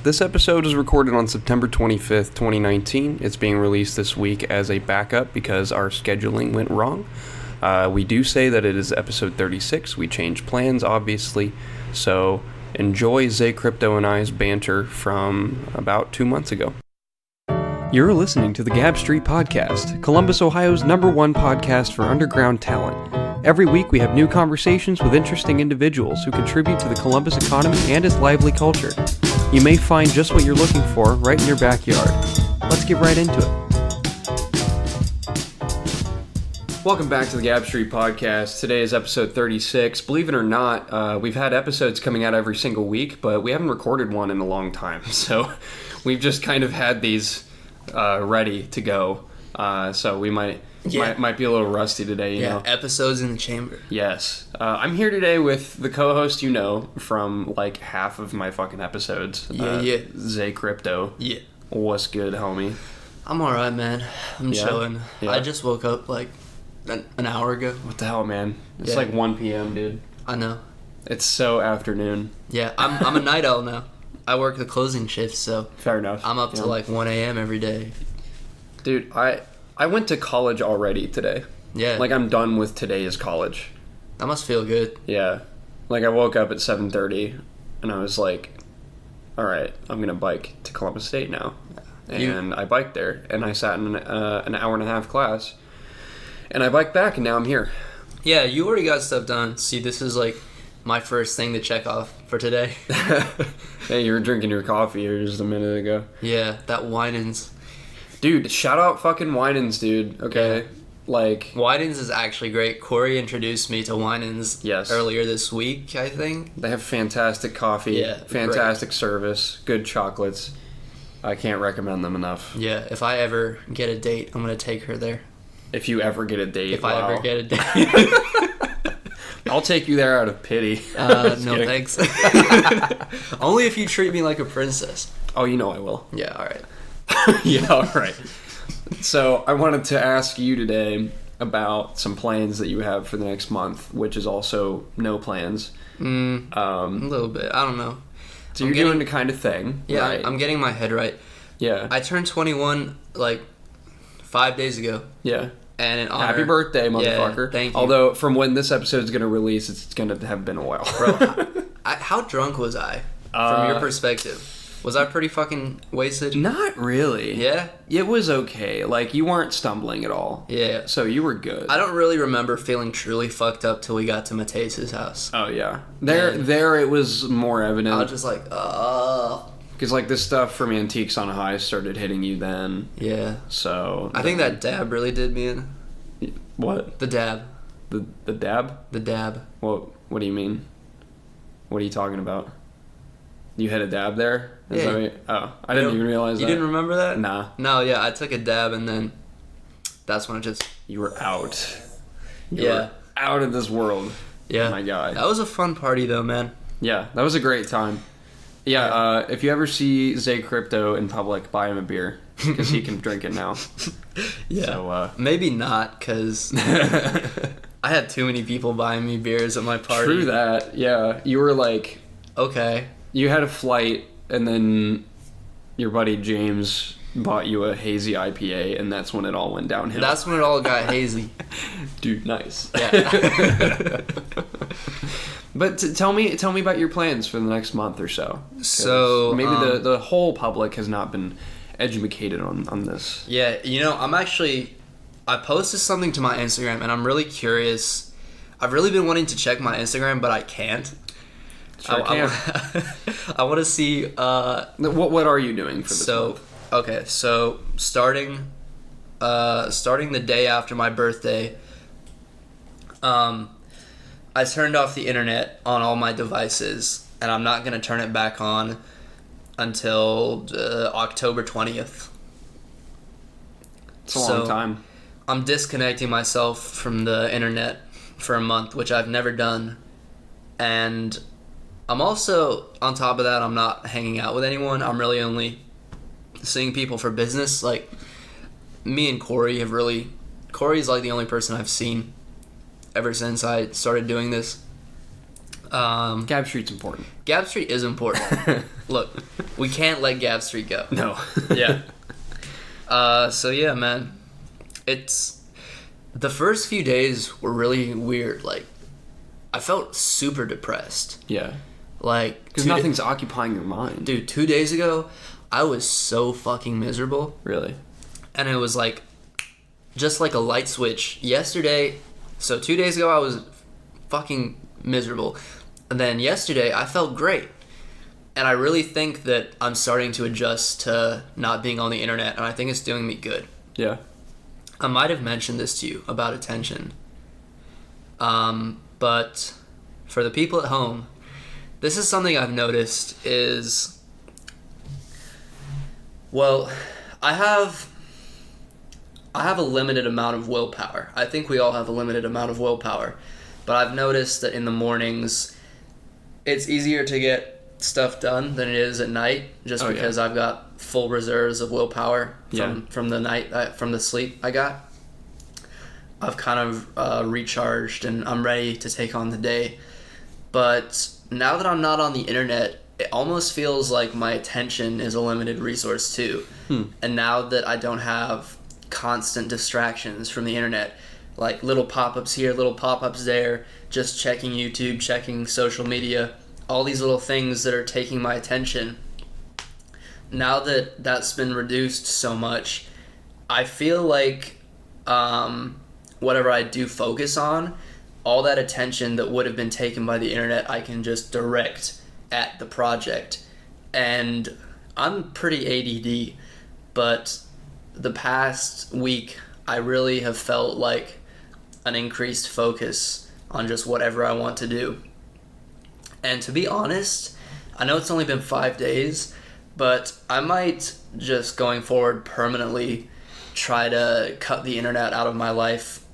This episode is recorded on September 25th, 2019. It's being released this week as a backup because our scheduling went wrong. We do say that it is episode 36. We changed plans, obviously. So enjoy Zay Crypto and I's banter from about 2 months ago. You're listening to the Gab Street Podcast, Columbus, Ohio's #1 podcast for underground talent. Every week we have new conversations with interesting individuals who contribute to the Columbus economy and its lively culture. You may find just what you're looking for right in your backyard. Let's get right into it. Welcome back to the Gab Street Podcast. Today is episode 36. Believe it or not, we've had episodes coming out every single week, but we haven't recorded one in a long time. So we've just kind of had these ready to go. So we might be a little rusty today, you know. Episodes in the chamber. Yes. I'm here today with the co-host you know from like half of my fucking episodes. Zay Crypto. Yeah. What's good, homie? I'm alright, man. I'm chilling. Yeah. I just woke up like an hour ago. What the hell, man? It's like 1 p.m., dude. I know. It's so afternoon. Yeah, I'm a night owl now. I work the closing shift, so... Fair enough. I'm up to like 1 a.m. every day. Dude, I went to college already today. Yeah. Like, I'm done with today's college. That must feel good. Yeah. Like, I woke up at 7:30, and I was like, all right, I'm going to bike to Columbus State now. And I biked there, and I sat in an hour and a half class. And I biked back, and now I'm here. Yeah, you already got stuff done. See, this is like my first thing to check off for today. Hey, you were drinking your coffee here just a minute ago. Yeah, that Winans. Dude, shout out fucking Winans, dude. Okay, yeah. Like... Winans is actually great. Corey introduced me to Winans earlier this week, I think. They have fantastic coffee, fantastic service, good chocolates. I can't recommend them enough. Yeah, if I ever get a date, I'm going to take her there. If you ever get a date. If I ever get a date. I'll take you there out of pity. No, thanks. Only if you treat me like a princess. Oh, you know I will. Yeah, alright. Yeah, alright. So, I wanted to ask you today about some plans that you have for the next month, which is also no plans. A little bit. I don't know. So, you're doing the kind of thing. Yeah, right? I'm getting my head right. Yeah. I turned 21, like, 5 days ago. Yeah. And in honor... Happy birthday, motherfucker. Yeah, thank you. Although, from when this episode is going to release, it's going to have been a while. Bro, how drunk was I, from your perspective? Was I pretty fucking wasted? Not really. Yeah? It was okay. Like, you weren't stumbling at all. Yeah. So, you were good. I don't really remember feeling truly fucked up till we got to Mateus's house. Oh, yeah. There it was more evident. I was just like, Because, like, this stuff from Antiques on High started hitting you then. Yeah. So... I think that dab really did me in. What? The dab. The dab? The dab. What do you mean? What are you talking about? You had a dab there? I didn't even realize that. You didn't remember that? Nah. No, yeah, I took a dab and then that's when it just... You were out. You were out of this world. Yeah. Oh my God. That was a fun party though, man. Yeah, that was a great time. Yeah, if you ever see Zay Crypto in public, buy him a beer, because he can drink it now. Yeah. So, maybe not, because I had too many people buying me beers at my party. True that, yeah. You were like... Okay. You had a flight, and then your buddy James bought you a hazy IPA, and that's when it all went downhill. That's when it all got hazy. Dude, nice. Yeah. But tell me about your plans for the next month or so. So maybe the whole public has not been educated on this. Yeah, I posted something to my Instagram, and I'm really curious. I've really been wanting to check my Instagram, but I can't. Sure can. I want to see. What are you doing for this month? Okay, so starting the day after my birthday, I turned off the internet on all my devices, and I'm not going to turn it back on until October 20th. It's a long time. I'm disconnecting myself from the internet for a month, which I've never done. And I'm also, on top of that, I'm not hanging out with anyone. I'm really only seeing people for business. Like, me and Corey Corey's like the only person I've seen ever since I started doing this. Gab Street's important. Gab Street is important. Look, we can't let Gab Street go. No. Yeah. So yeah, man. It's... The first few days were really weird. Like, I felt super depressed. Yeah. Like... Because nothing's occupying your mind. Dude, 2 days ago, I was so fucking miserable. Really? And it was like... Just like a light switch. Yesterday... So 2 days ago, I was fucking miserable. And then yesterday, I felt great. And I really think that I'm starting to adjust to not being on the internet. And I think it's doing me good. Yeah. I might have mentioned this to you about attention. But for the people at home, this is something I've noticed is... Well, I have a limited amount of willpower. I think we all have a limited amount of willpower. But I've noticed that in the mornings, it's easier to get stuff done than it is at night, just because I've got full reserves of willpower from the night, from the sleep I got. I've kind of recharged and I'm ready to take on the day. But now that I'm not on the internet, it almost feels like my attention is a limited resource too. And now that I don't have constant distractions from the internet, like little pop-ups here, little pop-ups there, just checking YouTube, checking social media, all these little things that are taking my attention. Now that that's been reduced so much, I feel like whatever I do focus on, all that attention that would have been taken by the internet, I can just direct at the project. And I'm pretty ADD, but the past week, I really have felt like an increased focus on just whatever I want to do. And to be honest, I know it's only been 5 days, but I might just going forward permanently try to cut the internet out of my life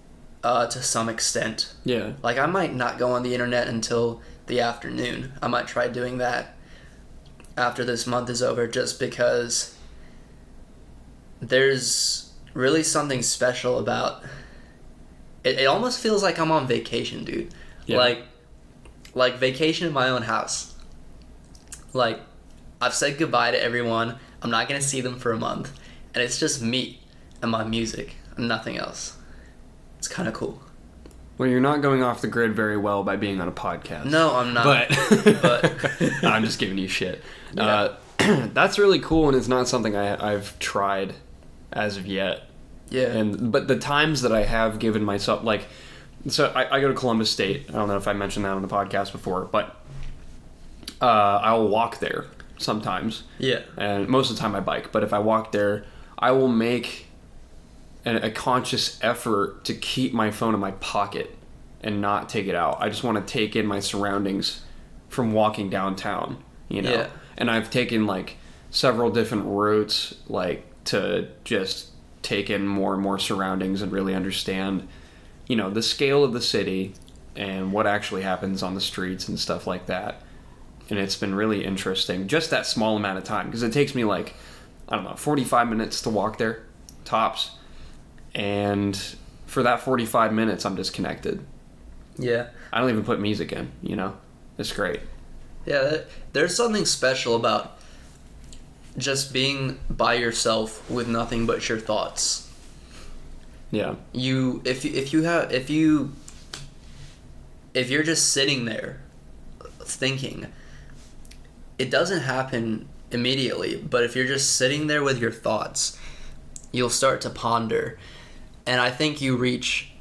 to some extent. Yeah. Like, I might not go on the internet until the afternoon. I might try doing that after this month is over, just because there's really something special about it. It almost feels like I'm on vacation, dude. Yeah. Like vacation in my own house. Like, I've said goodbye to everyone. I'm not going to see them for a month. And it's just me and my music and nothing else. It's kind of cool. Well, you're not going off the grid very well by being on a podcast. No, I'm not. But I'm just giving you shit. Yeah. That's really cool, and it's not something I've tried as of yet. Yeah. But the times that I have given myself, like, so I go to Columbus State. I don't know if I mentioned that on the podcast before, but I'll walk there sometimes. Yeah. And most of the time I bike, but if I walk there, I will make a conscious effort to keep my phone in my pocket and not take it out. I just want to take in my surroundings from walking downtown, you know? Yeah. And I've taken, like, several different routes, like, to just take in more and more surroundings and really understand, you know, the scale of the city and what actually happens on the streets and stuff like that. And it's been really interesting, just that small amount of time, because it takes me, like, I don't know, 45 minutes to walk there, tops. And for that 45 minutes, I'm disconnected. Yeah. I don't even put music in, you know? It's great. Yeah, there's something special about just being by yourself with nothing but your thoughts. Yeah. If you're just sitting there thinking, it doesn't happen immediately, but if you're just sitting there with your thoughts, you'll start to ponder. And I think you reach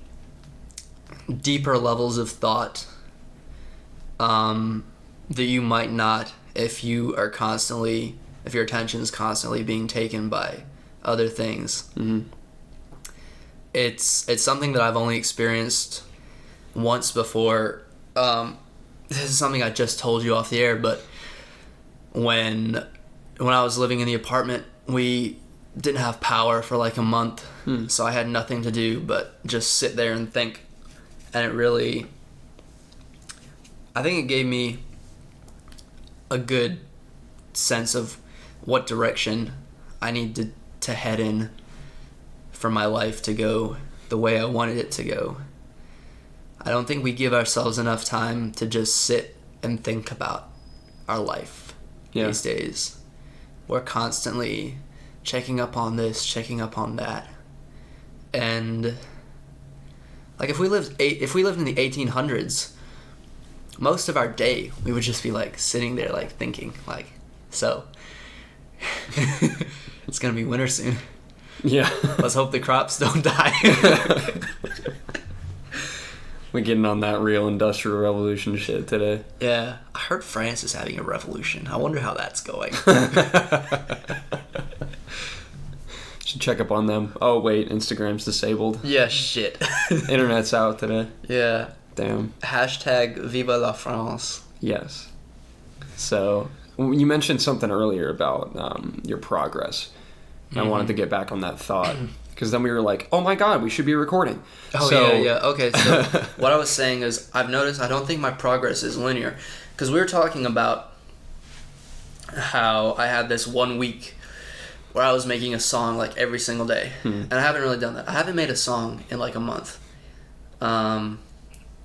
deeper levels of thought that you might not if your attention is constantly being taken by other things. Mm-hmm. It's something that I've only experienced once before. This is something I just told you off the air, but when I was living in the apartment, we didn't have power for like a month, so I had nothing to do but just sit there and think. And I think it gave me a good sense of what direction I need to head in for my life to go the way I wanted it to go. I don't think we give ourselves enough time to just sit and think about our life these days. We're constantly checking up on this, checking up on that. And like if we lived in the 1800s, most of our day we would just be like sitting there like thinking like, so it's gonna be winter soon. Yeah. Let's hope the crops don't die. We're getting on that real industrial revolution shit today. Yeah. I heard France is having a revolution. I wonder how that's going. Should check up on them. Oh, wait. Instagram's disabled. Yeah, shit. Internet's out today. Yeah. Damn. Hashtag Vive la France. Yes. So, you mentioned something earlier about your progress. And I wanted to get back on that thought. Because then we were like, oh my god, we should be recording. Oh, so, yeah. Okay, so what I was saying is I've noticed I don't think my progress is linear. Because we were talking about how I had this 1 week where I was making a song like every single day. And I haven't really done that. I haven't made a song in like a month.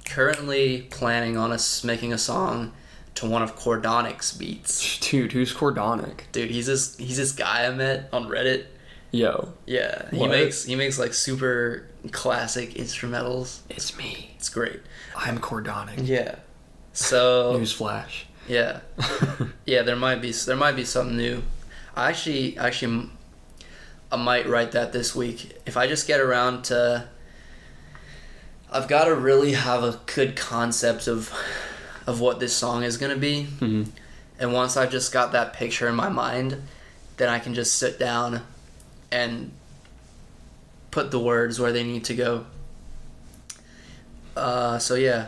Currently planning on making a song to one of Cordonic's beats. Dude, who's Cordonic? Dude, he's this guy I met on Reddit. Yo. Yeah, what? he makes like super classic instrumentals. It's me. It's great. I'm Cordonic. Yeah. So Newsflash. Yeah. Yeah, there might be something new. I might write that this week. If I just get around to I've got to really have a good concept of what this song is going to be. Mm-hmm. And once I've just got that picture in my mind, then I can just sit down and put the words where they need to go. So yeah,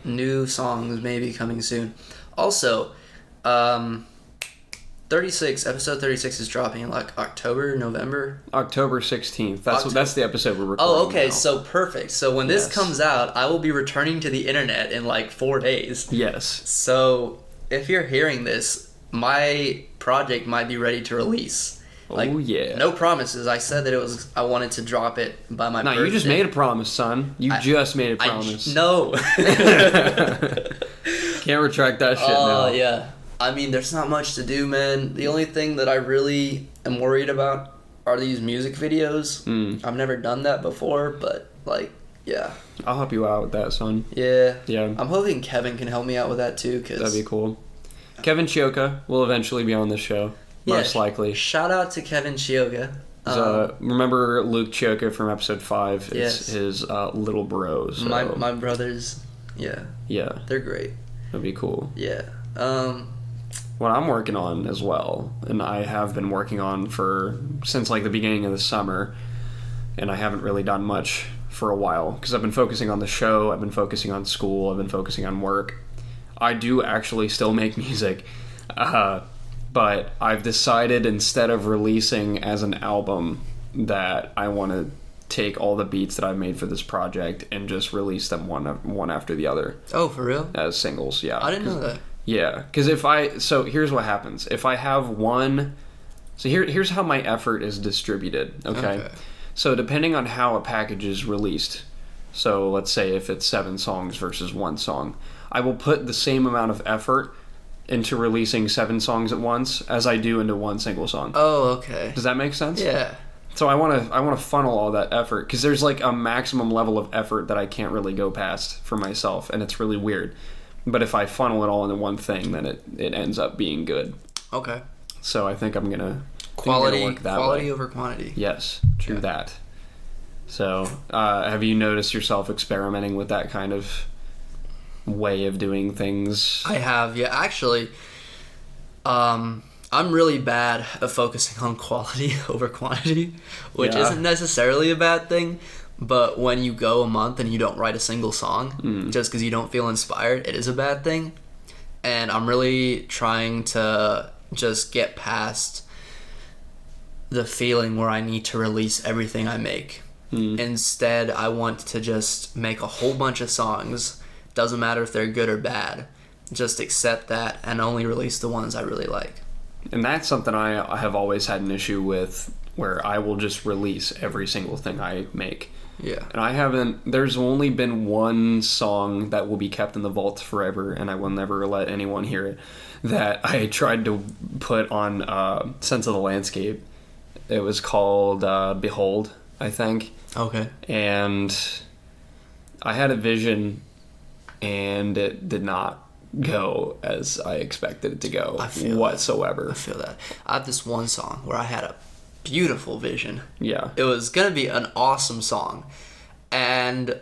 new songs maybe coming soon. Also, episode 36 is dropping in like November. October 16th. That's the episode we're recording. Oh, okay, now. so perfect. So when this comes out, I will be returning to the internet in like 4 days. Yes. So if you're hearing this, my project might be ready to release. Like, oh yeah. No promises. I said that I wanted to drop it by my birthday. No, you just made a promise, son. You just made a promise. No. Can't retract that shit now. Oh, yeah. I mean, there's not much to do, man. The only thing that I really am worried about are these music videos. I've never done that before, but, like, yeah. I'll help you out with that, son. Yeah. Yeah. I'm hoping Kevin can help me out with that, too, because... That'd be cool. Kevin Chioka will eventually be on this show. Most likely. Shout out to Kevin Chioka. Remember Luke Chioka from episode 5? It's yes. his little bro. So. My brothers, yeah. Yeah. They're great. That'd be cool. Yeah. What I'm working on as well, and I have been working on since like the beginning of the summer, and I haven't really done much for a while because I've been focusing on the show, I've been focusing on school, I've been focusing on work. I do actually still make music, but I've decided instead of releasing as an album that I want to take all the beats that I've made for this project and just release them one after the other. Oh, for real? As singles, yeah. I didn't know that. Yeah, because so here's what happens. If I have one, so here's how my effort is distributed, okay? So depending on how a package is released, so let's say if it's 7 songs versus 1 song, I will put the same amount of effort into releasing 7 songs at once as I do into 1 single song. Oh, okay. Does that make sense? Yeah. So I want to funnel all that effort because there's like a maximum level of effort that I can't really go past for myself, and it's really weird. But if I funnel it all into one thing, then it ends up being good. Okay. So I think I'm gonna quality work that quality way. Over quantity. Yes, true that. So have you noticed yourself experimenting with that kind of way of doing things? I have, yeah. Actually, I'm really bad at focusing on quality over quantity, which isn't necessarily a bad thing. But when you go a month and you don't write a single song just because you don't feel inspired, it is a bad thing. And I'm really trying to just get past the feeling where I need to release everything I make. Instead, I want to just make a whole bunch of songs. Doesn't matter if they're good or bad. Just accept that and only release the ones I really like. And that's something I have always had an issue with where I will just release every single thing I make. Yeah. And there's only been one song that will be kept in the vault forever, and I will never let anyone hear it, that I tried to put on Sense of the Landscape. It was called Behold, I think. Okay. And I had a vision, and it did not go as I expected it to go whatsoever. I feel that. I have this one song where I had a beautiful vision. Yeah. It was going to be an awesome song. And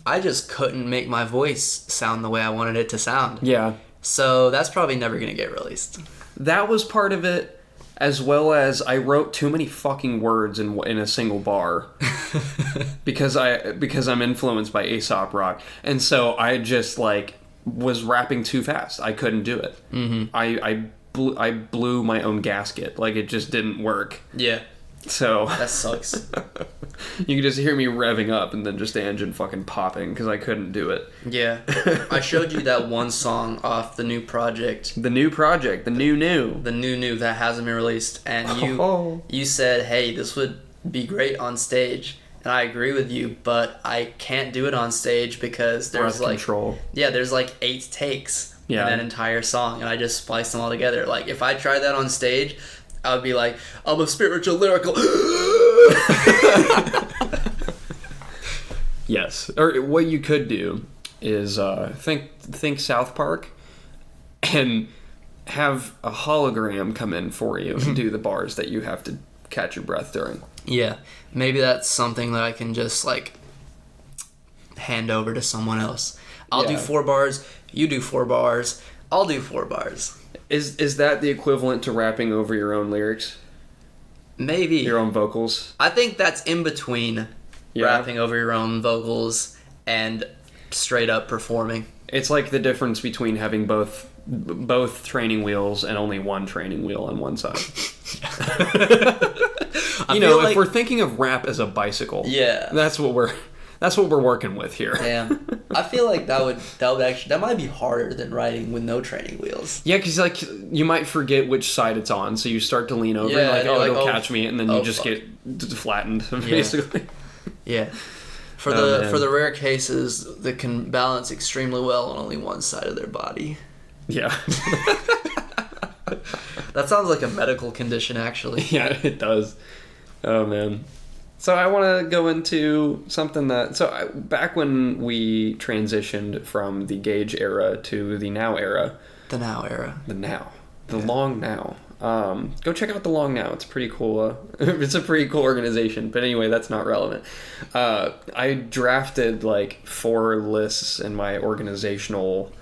I just couldn't make my voice sound the way I wanted it to sound. Yeah. So that's probably never going to get released. That was part of it, as well as I wrote too many fucking words in a single bar because I'm influenced by Aesop Rock. And so I just was rapping too fast. I couldn't do it. Mm-hmm. I blew my own gasket. It just didn't work. Yeah. So that sucks. You could just hear me revving up and then just the engine fucking popping because I couldn't do it. Yeah. I showed you that one song off the new project. The new project. The new. The new that hasn't been released. And you said, hey, this would be great on stage. And I agree with you, but I can't do it on stage because there's control. Yeah, there's 8 takes in that entire song, and I just spliced them all together. If I tried that on stage, I would be like, I'm a spiritual lyrical. Yes. Or what you could do is think South Park and have a hologram come in for you and do the bars that you have to catch your breath during. Yeah. Maybe that's something that I can just hand over to someone else. I'll do 4 bars, you do 4 bars, I'll do 4 bars. Is that the equivalent to rapping over your own lyrics? Maybe. Your own vocals? I think that's in between rapping over your own vocals and straight up performing. It's like the difference between having both training wheels and only one training wheel on one side. If we're thinking of rap as a bicycle, that's what we're working with here. Damn, I feel like that might be harder than riding with no training wheels. Yeah, because you might forget which side it's on, so you start to lean over and it'll catch me, and then you just get flattened basically. Yeah. For the rare cases that can balance extremely well on only one side of their body. Yeah. That sounds like a medical condition, actually. Yeah, it does. Oh, man. So I want to go into something back when we transitioned from the Gauge era to the Now era. The Now era. The Long Now. Go check out the Long Now. It's pretty cool. It's a pretty cool organization. But anyway, that's not relevant. I drafted 4 lists in my organizational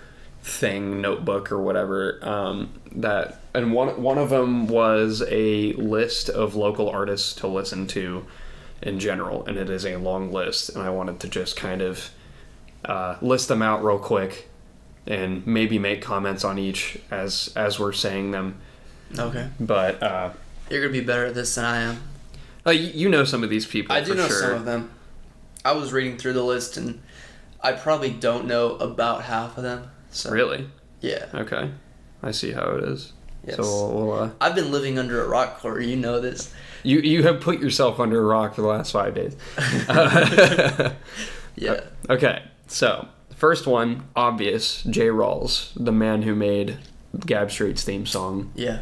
notebook or whatever. And one of them was a list of local artists to listen to in general, and it is a long list. And I wanted to just kind of list them out real quick and maybe make comments on each as we're saying them. Okay. But you're gonna be better at this than I am. You know some of these people. I do know sure. some of them. I was reading through the list, and I probably don't know about half of them. So. Really? Yeah. Okay. I see how it is. Yes. So I've been living under a rock, Corey. You know this. You have put yourself under a rock for the last 5 days. Yeah. Okay. So first one, obvious. J. Rawls, the man who made Gab Straight's theme song. Yeah.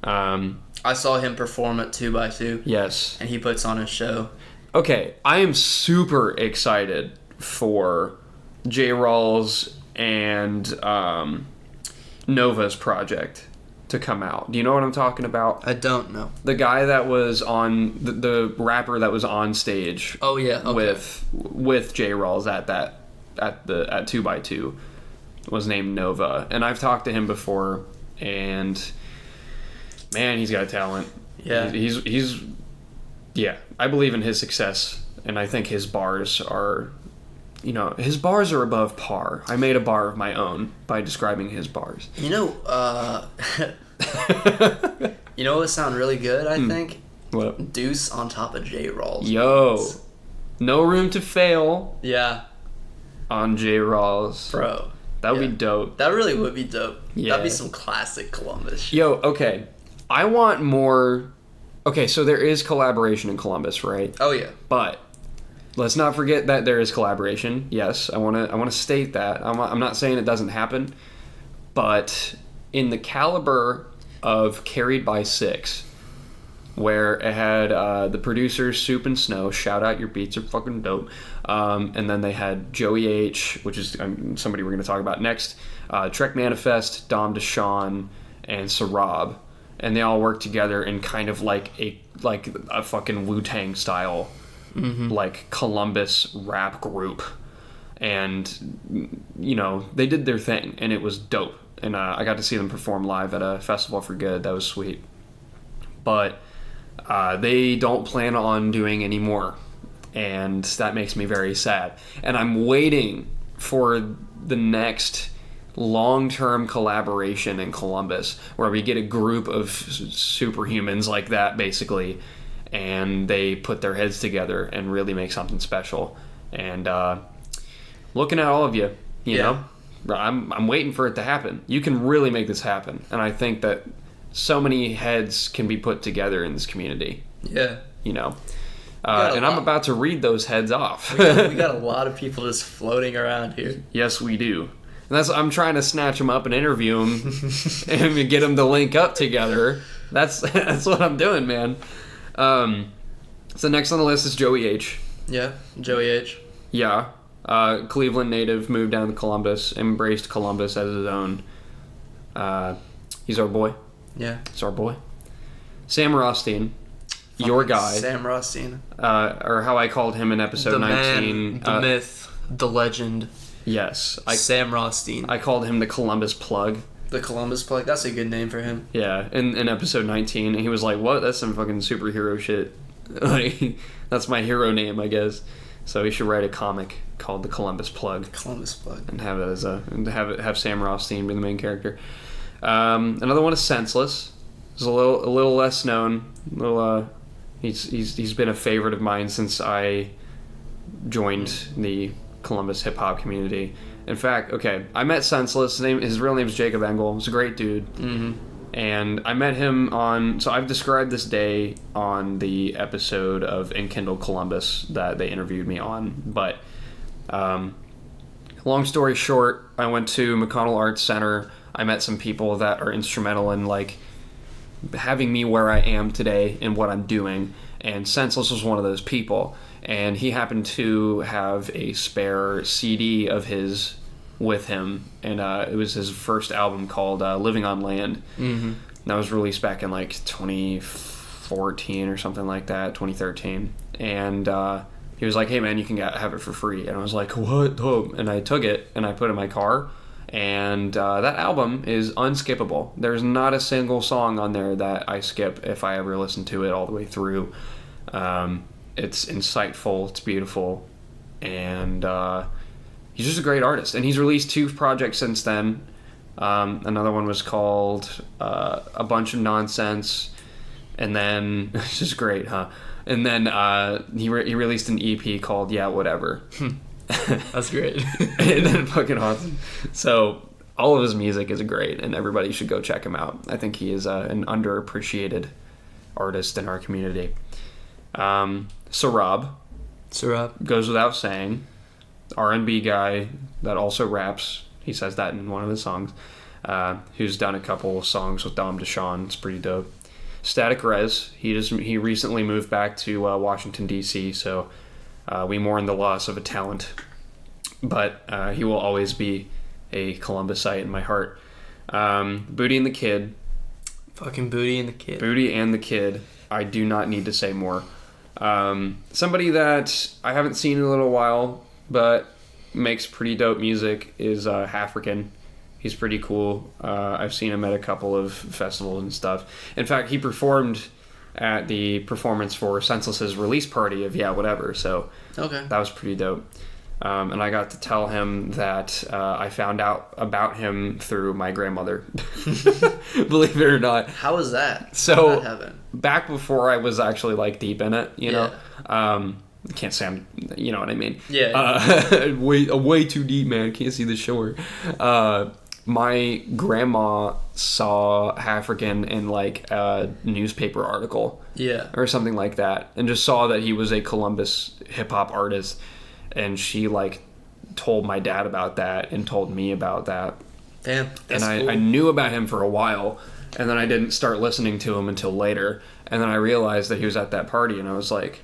I saw him perform at 2x2. Yes. And he puts on a show. Okay, I am super excited for J. Rawls and Nova's project to come out. Do you know what I'm talking about? I don't know. The guy that was on the rapper that was on stage. Oh yeah, okay. with J. Rawls at 2x2 was named Nova, and I've talked to him before, and man, he's got talent. Yeah, he's I believe in his success, and I think his bars are. His bars are above par. I made a bar of my own by describing his bars. You know what would sound really good, I think? What? Deuce on top of J. Rawls. Yo. No room to fail. Yeah. On J. Rawls. Bro. That would be dope. That really would be dope. Yeah. That'd be some classic Columbus shit. Yo, okay. I want more Okay, so there is collaboration in Columbus, right? Oh yeah. But let's not forget that there is collaboration. Yes, I want to state that. I'm not saying it doesn't happen, but in the caliber of Carried by Six, where it had the producers Soup and Snow, shout out, your beats are fucking dope, and then they had Joey H, which is somebody we're going to talk about next, Trek Manifest, Dom DeShawn, and Sarab, and they all worked together in kind of like a fucking Wu-Tang style, like Columbus rap group, and you know, they did their thing, and it was dope, and I got to see them perform live at a festival for good. That was sweet. But they don't plan on doing any more, and that makes me very sad. And I'm waiting for the next long-term collaboration in Columbus, where we get a group of superhumans like that, basically, and they put their heads together and really make something special. And looking at all of you, you know, I'm waiting for it to happen. You can really make this happen, and I think that so many heads can be put together in this community. Yeah. You know. And I'm about to read those heads off. We got a lot of people just floating around here. Yes, we do. And I'm trying to snatch them up and interview them and get them to link up together. That's what I'm doing, man. So next on the list is Joey H. Yeah, Joey H. Yeah. Cleveland native, moved down to Columbus, embraced Columbus as his own. He's our boy. Yeah. It's our boy. Sam Rothstein, your guy. Sam Rothstein. Or how I called him in episode 19. Man, the myth, the legend. Yes. Sam Rothstein. I called him the Columbus Plug. The Columbus Plug. That's a good name for him. Yeah, in episode 19. And he was like, what? That's some fucking superhero shit. Like, that's my hero name, I guess. So he should write a comic called the Columbus Plug. Columbus Plug. And have it as have Sam Rothstein be the main character. Another one is Senseless. He's a little less known. He's been a favorite of mine since I joined the Columbus hip hop community. In fact, okay, I met Senseless. His real name is Jacob Engel. He's a great dude. Mm-hmm. And I met him on. So I've described this day on the episode of Enkindle Columbus that they interviewed me on. But long story short, I went to McConnell Arts Center. I met some people that are instrumental in like having me where I am today and what I'm doing. And Senseless was one of those people. And he happened to have a spare CD of his with him, and it was his first album called Living on Land. Mm-hmm. That was released back in like 2014 or something like that, 2013. And he was like, hey man, you can have it for free. And I was like, what? Oh. And I took it and I put it in my car, and that album is unskippable. There's not a single song on there that I skip if I ever listen to it all the way through. It's insightful, it's beautiful, and he's just a great artist. And he's released 2 projects since then. Another one was called A Bunch of Nonsense, and then it's just great, huh? And then he released an EP called Yeah Whatever. That's great. And then fucking awesome. So all of his music is great, and everybody should go check him out. I think he is an underappreciated artist in our community. Sarab goes without saying, R&B guy that also raps. He says that in one of his songs. Who's done a couple of songs with Dom DeShawn. It's pretty dope. Static Rez. He recently moved back to Washington D.C. So we mourn the loss of a talent, but he will always be a Columbusite in my heart. Booty and the Kid. Fucking Booty and the Kid. Booty and the Kid. I do not need to say more. Somebody that I haven't seen in a little while, but makes pretty dope music is African. He's pretty cool. I've seen him at a couple of festivals and stuff. In fact, he performed at the performance for Senseless's release party of Yeah Whatever, so okay, that was pretty dope. And I got to tell him that I found out about him through my grandmother. Believe it or not. How was that? So how did that happen? Back before I was actually like deep in it, you know. Can't say I'm, you know what I mean. Yeah. Way too deep, man. Can't see the shore. my grandma saw African in like a newspaper article. Yeah. Or something like that, and just saw that he was a Columbus hip hop artist, and she like told my dad about that and told me about that. Damn, that's and cool. I knew about him for a while, and then I didn't start listening to him until later, and then I realized that he was at that party, and I was like,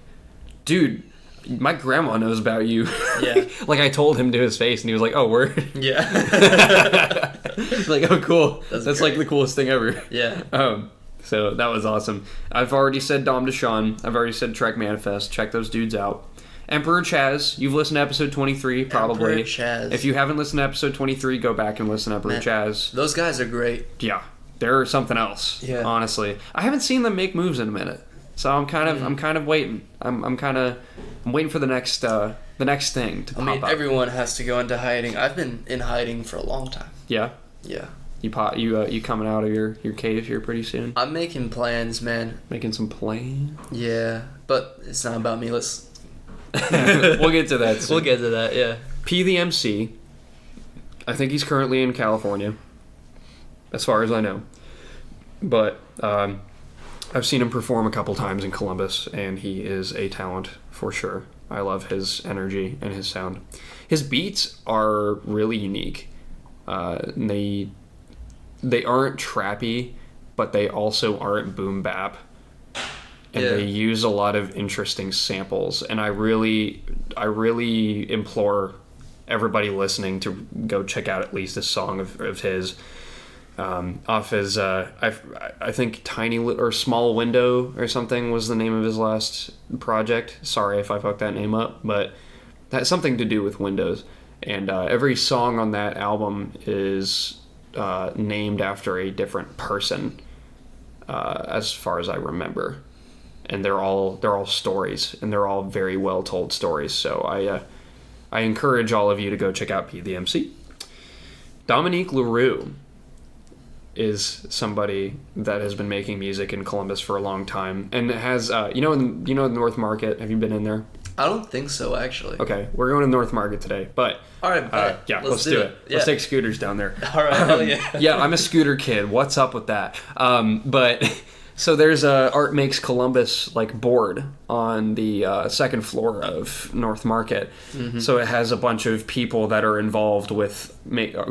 dude, my grandma knows about you. Yeah. Like, I told him to his face, and he was like, oh, word. Yeah. Like, oh, cool. That's great. like the coolest thing ever. Yeah. So that was awesome. I've already said Dom DeShawn. I've already said Trek Manifest. Check those dudes out. Emperor Chaz, you've listened to episode 23, probably. Emperor Chaz. If you haven't listened to episode 23, go back and listen to Emperor Chaz. Those guys are great. Yeah, they're something else. Yeah. Honestly, I haven't seen them make moves in a minute, so I'm kind of waiting. I'm waiting for the next thing to pop up. Everyone has to go into hiding. I've been in hiding for a long time. Yeah. Yeah. You coming out of your cave here pretty soon? I'm making plans, man. Making some plans. Yeah, but it's not about me. We'll get to that soon. We'll get to that, yeah. P the MC, I think he's currently in California, as far as I know. But I've seen him perform a couple times in Columbus, and he is a talent for sure. I love his energy and his sound. His beats are really unique. They aren't trappy, but they also aren't boom bap. And they use a lot of interesting samples, and I really implore everybody listening to go check out at least a song of his, off his I think Tiny or Small Window or something was the name of his last project. Sorry if I fucked that name up, but that's something to do with windows. And every song on that album is named after a different person, as far as I remember. And they're all stories, and they're all very well told stories. So I encourage all of you to go check out P the MC. Dominique LaRue is somebody that has been making music in Columbus for a long time, and has you know the North Market. Have you been in there? I don't think so, actually. Okay, we're going to North Market today, but all right, yeah, let's do it. Yeah. Let's take scooters down there. All right, hell yeah. Yeah, I'm a scooter kid. What's up with that? But so there's a Art Makes Columbus like board on the second floor of North Market. Mm-hmm. So it has a bunch of people that are involved with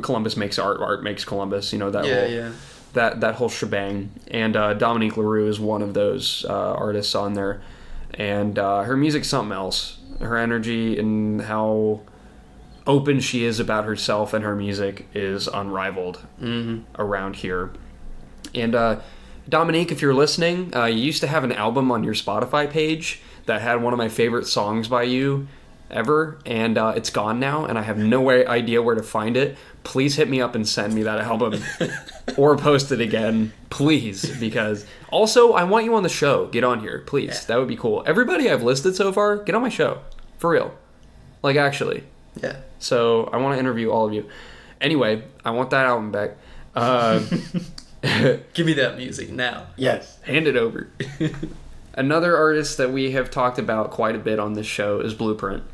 Columbus Makes Art, Art Makes Columbus. You know that whole shebang. And Dominique LaRue is one of those artists on there. And her music's something else. Her energy and how open she is about herself and her music is unrivaled around here. And Dominique, if you're listening, you used to have an album on your Spotify page that had one of my favorite songs by you ever, and it's gone now, and I have no idea where to find it. Please hit me up and send me that album or post it again, please, because also I want you on the show. Get on here, please. Yeah. That would be cool. Everybody I've listed so far, get on my show. For real. Like, actually. Yeah. So I want to interview all of you. Anyway, I want that album back. Give me that music now. Yes. Hand it over. Another artist that we have talked about quite a bit on this show is Blueprint.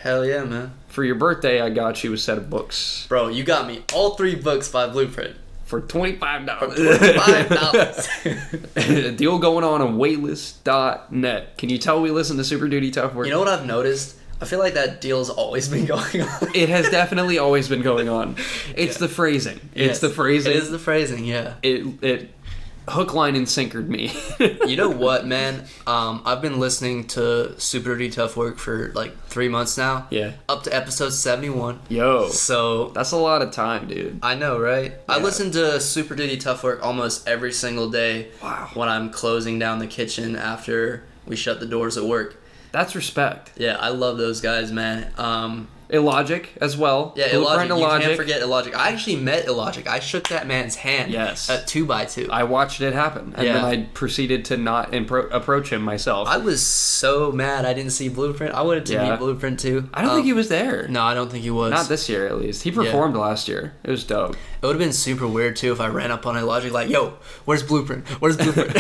Hell yeah, man. For your birthday, I got you a set of books. Bro, you got me all 3 books by Blueprint. For $25. $25. A deal going on waitlist.net. Can you tell we listen to Super Duty Tough Work? You know what I've noticed? I feel like that deal's always been going on. It has definitely always been going on. It's the phrasing. It's the phrasing. It is the phrasing, yeah. It hook, line, and sinkered me. You know what, man? I've been listening to Super Duty Tough Work for like 3 months now. Yeah. Up to episode 71. Yo. So that's a lot of time, dude. I know, right? Yeah. I listen to Super Duty Tough Work almost every single day. Wow. When I'm closing down the kitchen after we shut the doors at work. That's respect. Yeah, I love those guys, man. Illogic as well. Yeah, Illogic. You can't forget Illogic. I actually met Illogic. I shook that man's hand. Yes. At 2x2. I watched it happen. And then I proceeded to not approach him myself. I was so mad I didn't see Blueprint. I wanted to meet Blueprint too. I don't think he was there. No, I don't think he was. Not this year, at least. He performed last year. It was dope. It would have been super weird too if I ran up on Illogic like, yo, where's Blueprint? Where's Blueprint?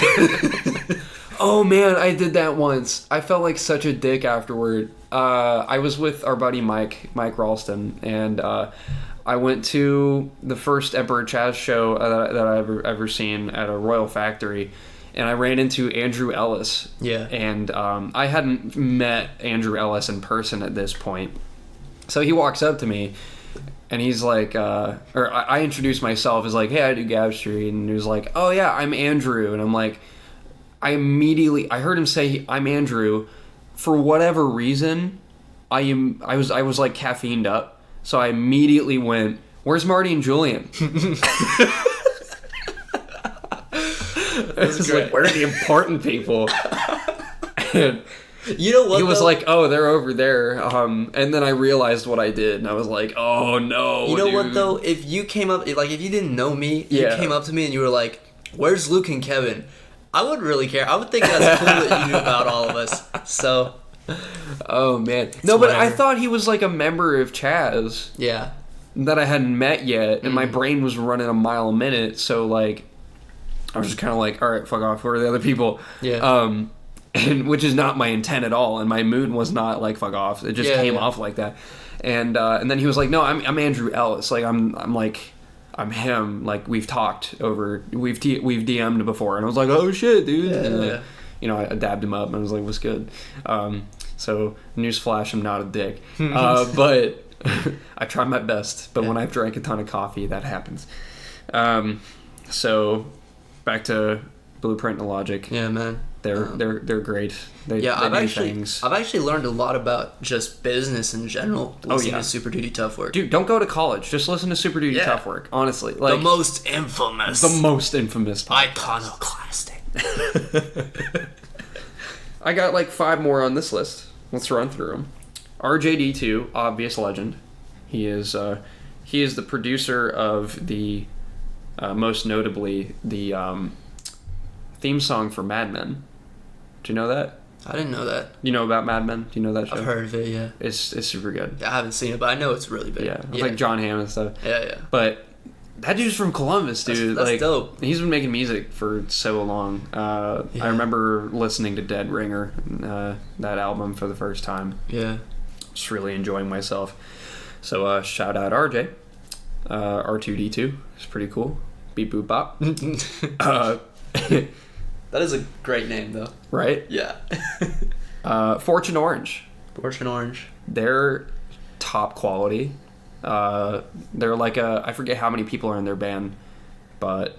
Oh man, I did that once. I felt like such a dick afterward. I was with our buddy Mike Ralston, and I went to the first Emperor Chaz show that I've ever seen at a Royal Factory, and I ran into Andrew Ellis. Yeah. And I hadn't met Andrew Ellis in person at this point. So he walks up to me, and he's like, or I introduced myself as like, hey, I do Gab Street, and he was like, oh yeah, I'm Andrew, and I'm like, I heard him say, I'm Andrew, for whatever reason, I was like caffeined up. So I immediately went, where's Marty and Julian? It's like, where are the important people? And you know what? He was like, oh, they're over there. And then I realized what I did, and I was like, oh no. You know dude. what though? If you came up, like if you didn't know me, you came up to me and you were like, where's Luke and Kevin? I wouldn't really care. I would think that's cool that you knew about all of us. So. Oh man, no, but whatever. I thought he was like a member of Chaz. Yeah. That I hadn't met yet, and my brain was running a mile a minute. So like, I was just kind of like, all right, fuck off. Who are the other people? Yeah. And which is not my intent at all, and my mood was not like fuck off. It just came off like that. And then he was like, no, I'm Andrew Ellis. Like I'm him. Like we've talked over, we've DM'd before, and I was like, oh shit, dude. Yeah, and like, you know, I dabbed him up and I was like, what's good? So newsflash, I'm not a dick. But I try my best. But when I've drank a ton of coffee, that happens. So back to Blueprint and Logic. Yeah, man. They're great. I've actually learned a lot about just business in general listening to Super Duty Tough Work. Dude, don't go to college. Just listen to Super Duty Tough Work. Honestly, like the most infamous podcast. Iconoclastic. I got like 5 more on this list. Let's run through them. RJD2, obvious legend. He is the producer of the most notably the theme song for Mad Men. Do you know that? I didn't know that. You know about Mad Men? Do you know that show? I've heard of it, yeah. It's super good. I haven't seen it, but I know it's really big. Yeah, it's like John Hamm and stuff. Yeah. But that dude's from Columbus, dude. That's like, dope. He's been making music for so long. I remember listening to Dead Ringer, that album, for the first time. Yeah. Just really enjoying myself. So shout out RJ. R2D2. It's pretty cool. Beep boop bop. That is a great name, though. Right? Yeah. Fortune Orange. Fortune Orange. They're top quality. They're like I forget how many people are in their band, but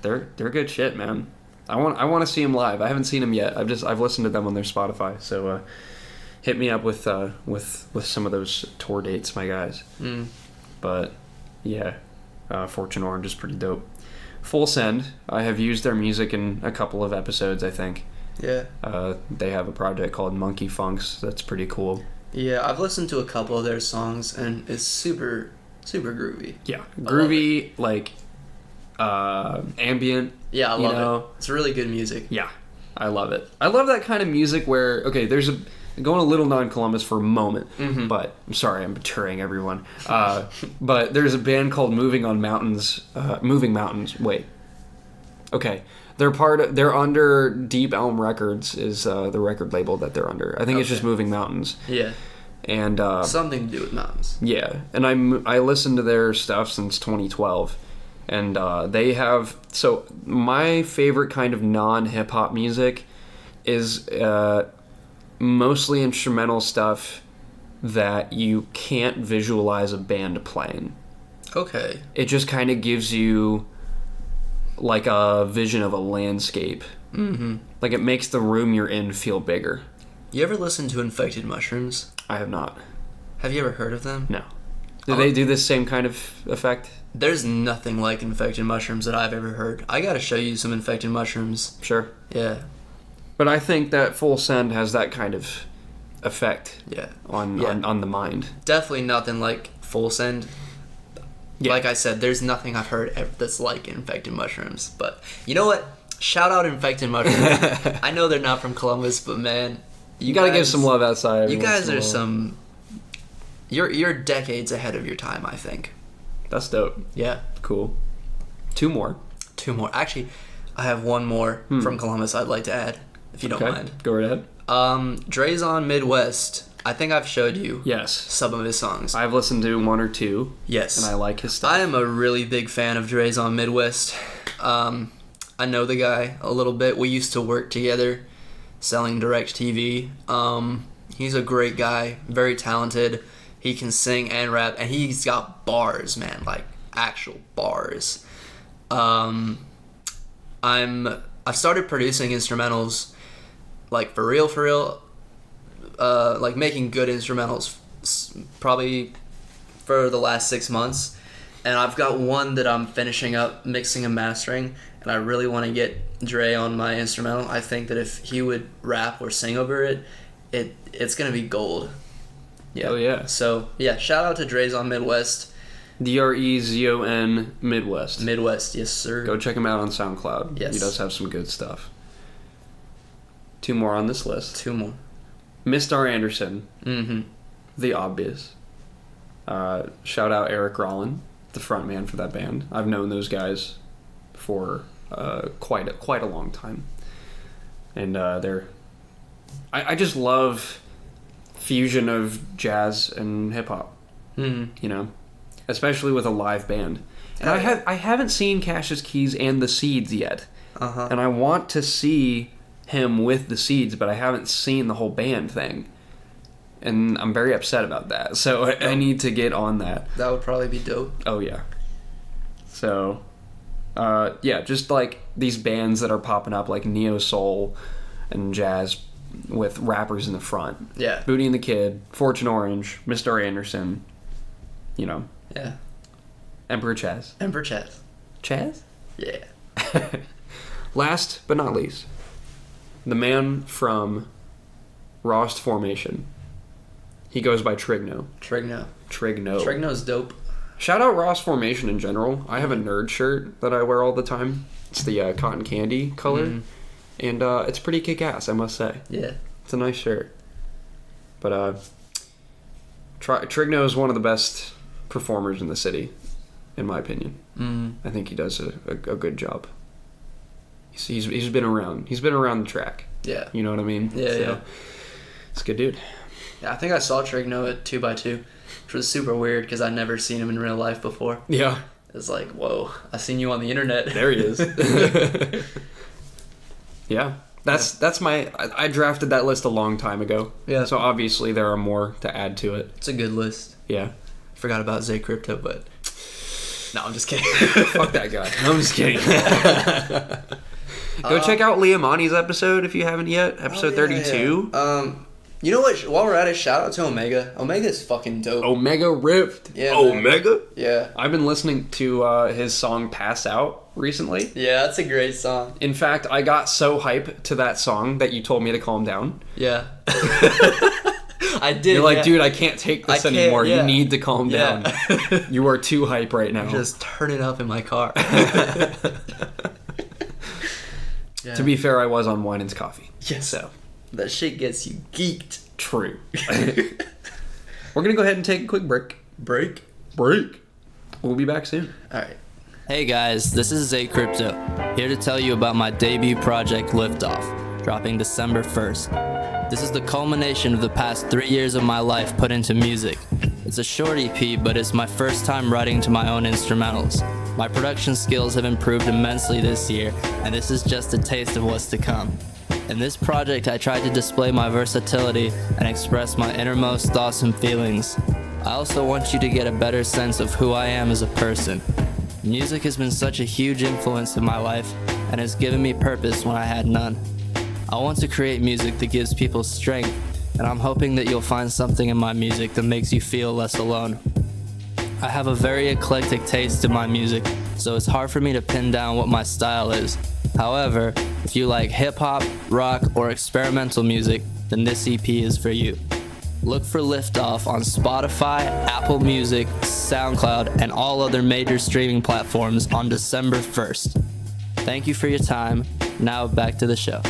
they're good shit, man. I want to see them live. I haven't seen them yet. I've listened to them on their Spotify. So hit me up with some of those tour dates, my guys. But yeah, Fortune Orange is pretty dope. Full Send. I have used their music in a couple of episodes, I think. Yeah. They have a project called Monkey Funks. That's pretty cool. Yeah, I've listened to a couple of their songs, and it's super, super groovy. Yeah, groovy, like ambient. Yeah, I love it. It's really good music. Yeah, I love it. I love that kind of music where, okay, there's going a little non-Columbus for a moment, but I'm sorry, I'm betraying everyone. But there's a band called Moving Mountains. Wait. Okay. They're under Deep Elm Records is the record label that they're under. I think it's just Moving Mountains. Yeah. And something to do with mountains. Yeah. And I listened to their stuff since 2012. And they have, so my favorite kind of non-hip hop music is mostly instrumental stuff that you can't visualize a band playing. Okay. It just kind of gives you like a vision of a landscape. Mm-hmm. Like it makes the room you're in feel bigger. You ever listen to Infected Mushrooms? I have not. Have you ever heard of them? No. Do they do this same kind of effect? There's nothing like Infected Mushrooms that I've ever heard. I gotta show you some Infected Mushrooms. Sure. Yeah. But I think that Full Send has that kind of effect on the mind. Definitely nothing like Full Send. Yeah. Like I said, there's nothing I've heard that's like Infected Mushrooms. But you know what? Shout out Infected Mushrooms. I know they're not from Columbus, but man, you gotta give some love outside. You guys are some. You're decades ahead of your time, I think. That's dope. Yeah. Cool. 2 more. Actually, I have one more from Columbus I'd like to add, if you don't mind. Go right ahead. Dre's on Midwest. I think I've showed you Yes. some of his songs. I've listened to one or two. Yes. And I like his stuff. I am a really big fan of Dre's on Midwest. I know the guy a little bit. We used to work together selling direct TV. He's a great guy, very talented. He can sing and rap, and he's got bars, man, like actual bars. I've started producing instrumentals, like for real, like making good instrumentals probably for the last 6 months. And I've got one that I'm finishing up mixing and mastering, and I really want to get Dre on my instrumental. I think that if he would rap or sing over it, it's going to be gold. Yeah. Oh, yeah. So, yeah, shout out to Dre's on Midwest. DREZON Midwest. Midwest, yes, sir. Go check him out on SoundCloud. Yes. He does have some good stuff. 2 more on this list. 2 more. Mr. Anderson. Mm-hmm. The Obvious. Shout out Eric Rollin, the front man for that band. I've known those guys for quite a long time. And I just love fusion of jazz and hip-hop. Mm-hmm. You know? Especially with a live band. And I haven't seen Cassius Keys and the Seeds yet. Uh-huh. And I want to see him with the Seeds, but I haven't seen the whole band thing. And I'm very upset about that. So I need to get on that. That would probably be dope. Oh, yeah. So, yeah, just like these bands that are popping up, like neo soul and jazz with rappers in the front. Yeah. Booty and the Kid, Fortune Orange, Mr. Anderson, you know. Yeah. Emperor Chaz. Emperor Chaz. Chaz? Yeah. Last but not least, the man from Rost Formation. He goes by Trigno. Trigno. Trigno. Trigno's dope. Shout out Ross Formation in general. I have a nerd shirt that I wear all the time. It's the cotton candy color. Mm. And it's pretty kick-ass, I must say. Yeah. It's a nice shirt. But Trigno is one of the best performers in the city, in my opinion. Mm. I think he does a good job. He's been around. He's been around the track. Yeah. You know what I mean? Yeah, so, yeah. It's a good dude. Yeah, I think I saw Trigno at 2x2, which was super weird because I'd never seen him in real life before. Yeah. It's like, whoa, I seen you on the internet. There he is. Yeah. That's my... I drafted that list a long time ago. Yeah. So obviously there are more to add to it. It's a good list. Yeah. Forgot about Zay Crypto, but... No, I'm just kidding. Fuck that guy. I'm just kidding. Go check out Liamani's episode if you haven't yet. Episode 32. Yeah. You know what? While we're at it, shout out to Omega. Omega's fucking dope. Omega ripped. Yeah, Omega? Yeah. I've been listening to his song Pass Out recently. Yeah, that's a great song. In fact, I got so hyped to that song that you told me to calm down. Yeah. I did. You're like, dude, I can't take this anymore. Yeah. You need to calm down. You are too hype right now. Just turn it up in my car. Yeah. To be fair, I was on Wine and Coffee. Yes. So that shit gets you geeked. true. We're gonna go ahead and take a quick break. Break. We'll be back soon. All right. Hey guys, this is Zay Crypto, here to tell you about my debut project Liftoff, dropping December 1st. This is the culmination of the past 3 years of my life put into music. It's a short EP, but it's my first time writing to my own instrumentals. My production skills have improved immensely this year, and this is just a taste of what's to come. In this project, I tried to display my versatility and express my innermost thoughts and feelings. I also want you to get a better sense of who I am as a person. Music has been such a huge influence in my life and has given me purpose when I had none. I want to create music that gives people strength, and I'm hoping that you'll find something in my music that makes you feel less alone. I have a very eclectic taste in my music, so it's hard for me to pin down what my style is. However, if you like hip-hop, rock, or experimental music, then this EP is for you. Look for Liftoff on Spotify, Apple Music, SoundCloud, and all other major streaming platforms on December 1st. Thank you for your time. Now back to the show.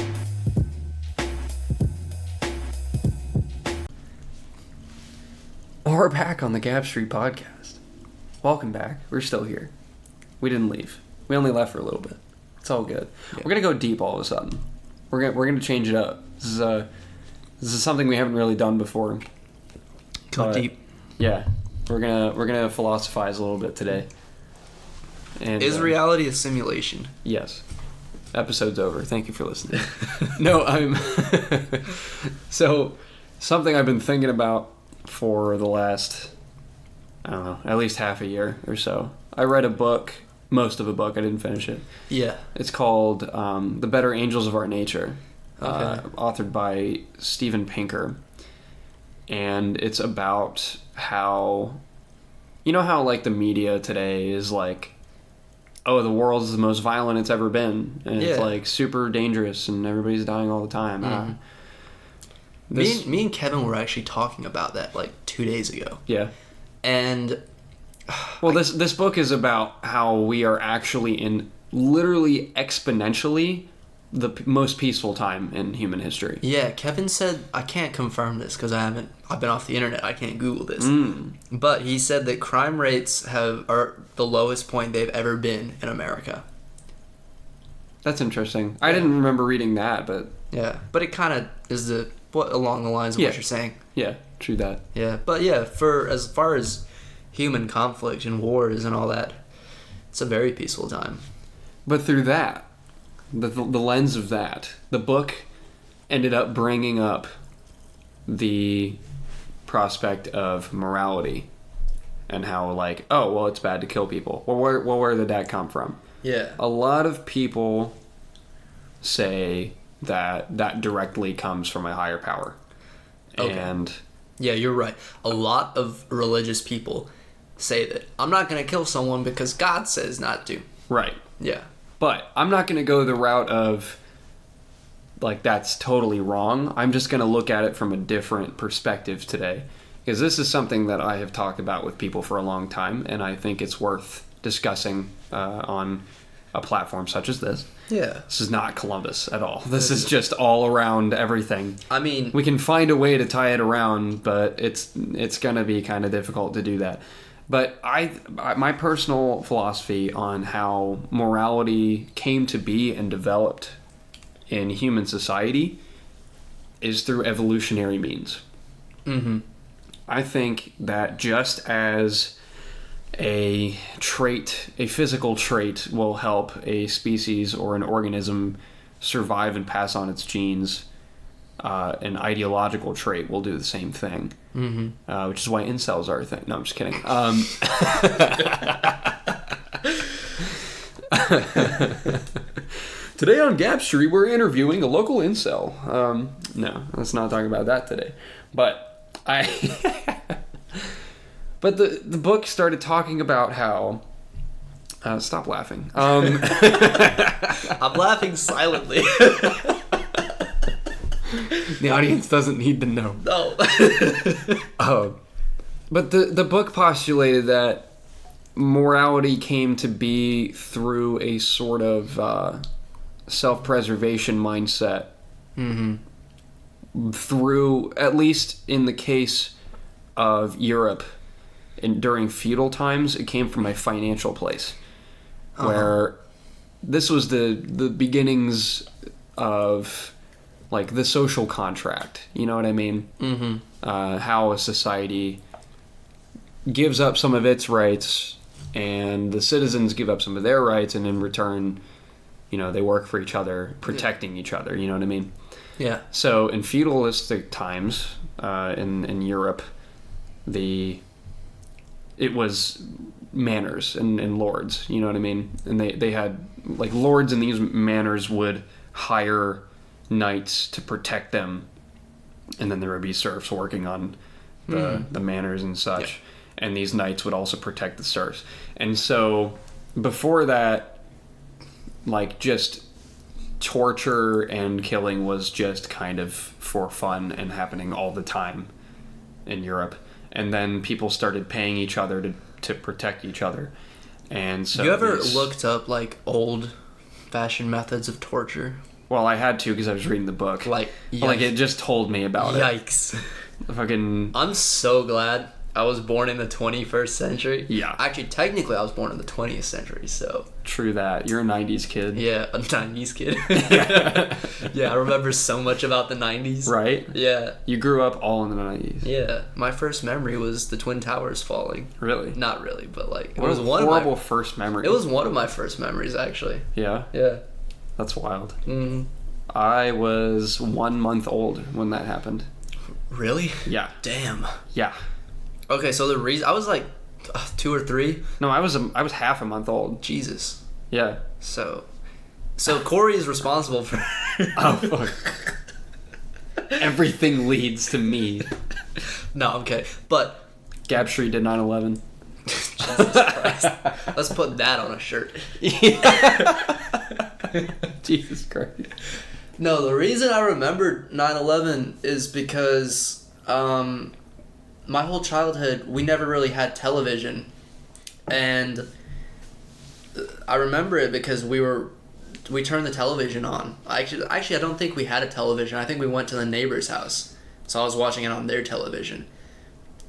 We're back on the Gap Street podcast. Welcome back. We're still here. We didn't leave. We only left for a little bit. It's all good. Yeah. We're gonna go deep all of a sudden. We're gonna change it up. This is something we haven't really done before. Go deep. Yeah, we're gonna philosophize a little bit today. And is reality a simulation? Yes. Episode's over. Thank you for listening. No, so something I've been thinking about for the last, I don't know, at least half a year or so. I read a book, most of a book. I didn't finish it. Yeah. It's called The Better Angels of Our Nature, okay. authored by Steven Pinker. And it's about how, you know how like the media today is like, oh, the world is the most violent it's ever been, and it's like super dangerous, and everybody's dying all the time. Me and Kevin were actually talking about that like 2 days ago. Yeah. And well, this book is about how we are actually in literally exponentially the most peaceful time in human history. Yeah, Kevin said, I can't confirm this because I've been off the internet. I can't Google this. But he said that crime rates are the lowest point they've ever been in America. That's interesting. I didn't remember reading that, but yeah, but it kind of is along the lines of what you're saying. Yeah, true that. Yeah, but yeah, for as far as human conflict and wars and all that, it's a very peaceful time. But through that, the lens of that, the book ended up bringing up the prospect of morality and how like, oh, well, it's bad to kill people. Well, where did that come from? Yeah. A lot of people say that directly comes from a higher power. Okay. And yeah, you're right. A lot of religious people say that I'm not going to kill someone because God says not to. Right. Yeah. But I'm not going to go the route of, like, that's totally wrong. I'm just going to look at it from a different perspective today. Because this is something that I have talked about with people for a long time, and I think it's worth discussing on a platform such as this. Yeah. This is not Columbus at all. This is just all around everything. I mean, we can find a way to tie it around, but it's going to be kind of difficult to do that. But my personal philosophy on how morality came to be and developed in human society is through evolutionary means. Mm-hmm. I think that just as a physical trait will help a species or an organism survive and pass on its genes, an ideological trait will do the same thing. Mm-hmm. Which is why incels are a thing. No, I'm just kidding. Today on Gap Street, we're interviewing a local incel. No, let's not talk about that today. But but the book started talking about how. Stop laughing. I'm laughing silently. The audience doesn't need to know. No. But the book postulated that morality came to be through a sort of self-preservation mindset. Mm-hmm. Through, at least in the case of Europe, during feudal times, it came from a financial place. Where this was the beginnings of, like, the social contract. You know what I mean? Mm-hmm. How a society gives up some of its rights, and the citizens give up some of their rights, and in return, you know, they work for each other, protecting each other. You know what I mean? Yeah. So in feudalistic times, in Europe, it was manors and lords. You know what I mean? And they had, like, lords in these manors would hire knights to protect them, and then there would be serfs working on the manors and such. Yeah. And these knights would also protect the serfs. And so before that, like, just torture and killing was just kind of for fun and happening all the time in Europe. And then people started paying each other to protect each other. And so you ever looked up, like, old-fashioned methods of torture? Well, I had to because I was reading the book. Like, it just told me about Yikes. Fucking. I'm so glad I was born in the 21st century. Yeah. Actually, technically, I was born in the 20th century, so. True that. You're a 90s kid. Yeah, a 90s kid. Yeah, I remember so much about the 90s. Right? Yeah. You grew up all in the 90s. Yeah. My first memory was the Twin Towers falling. Really? Not really, but like, What was one horrible first memory. It was one of my first memories, actually. Yeah? Yeah. That's wild. Mm-hmm. I was 1 month old when that happened. Really? Yeah. Damn. Yeah. Okay, so the reason I was like 2 or 3. No, I was half a month old. Jesus. Yeah. So Corey is responsible for. Oh fuck. Everything leads to me. No, I'm kidding. But Gab Street did 9/11. Jesus Christ. Let's put that on a shirt. Jesus Christ. No, the reason I remembered 9/11 is because my whole childhood we never really had television, and I remember it because we turned the television on. Actually, I don't think we had a television. I think we went to the neighbor's house, so I was watching it on their television.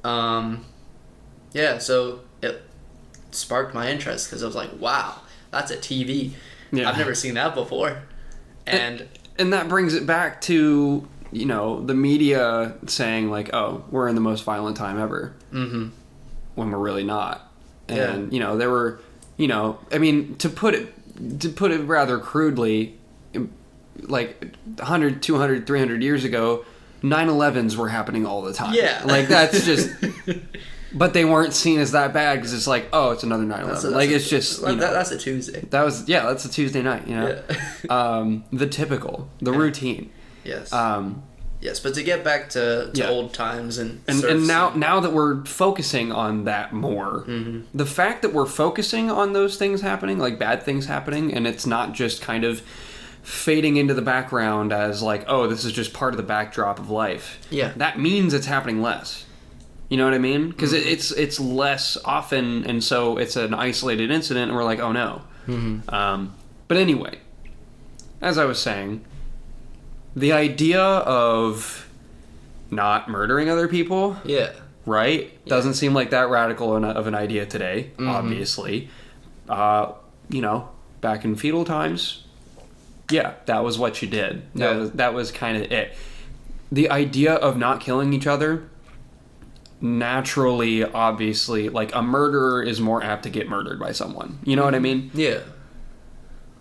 Yeah, so it sparked my interest because I was like, wow, that's a TV. Yeah. I've never seen that before. And that brings it back to, you know, the media saying like, oh, we're in the most violent time ever. Mm-hmm. When we're really not. And, you know, there were, you know, I mean, to put it rather crudely, like 100, 200, 300 years ago, 9/11s were happening all the time. Yeah. Like, that's just... But they weren't seen as that bad because it's like, oh, it's another 9/11. Like, it's just, you know, that's a Tuesday. That's a Tuesday night, you know? Yeah. The typical, the routine. Yes. Yes, but to get back to old times and now that we're focusing on that more, mm-hmm. the fact that we're focusing on those things happening, like bad things happening, and it's not just kind of fading into the background as like, oh, this is just part of the backdrop of life. Yeah. That means it's happening less. You know what I mean? Because mm-hmm. it's less often, and so it's an isolated incident, and we're like, oh no. Mm-hmm. But anyway, as I was saying, the idea of not murdering other people, right, doesn't seem like that radical of an idea today. Mm-hmm. Obviously, you know, back in feudal times, that was what you did. That was kind of it. The idea of not killing each other. Naturally, obviously, like a murderer is more apt to get murdered by someone. You know what I mean? Yeah.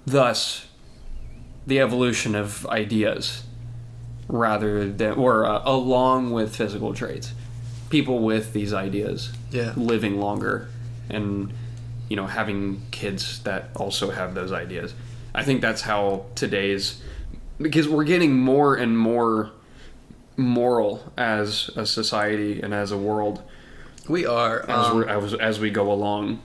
Thus, the evolution of ideas, rather than along with physical traits, people with these ideas, living longer, and you know having kids that also have those ideas. I think that's how because we're getting more and more moral as a society and as a world. We are as we go along.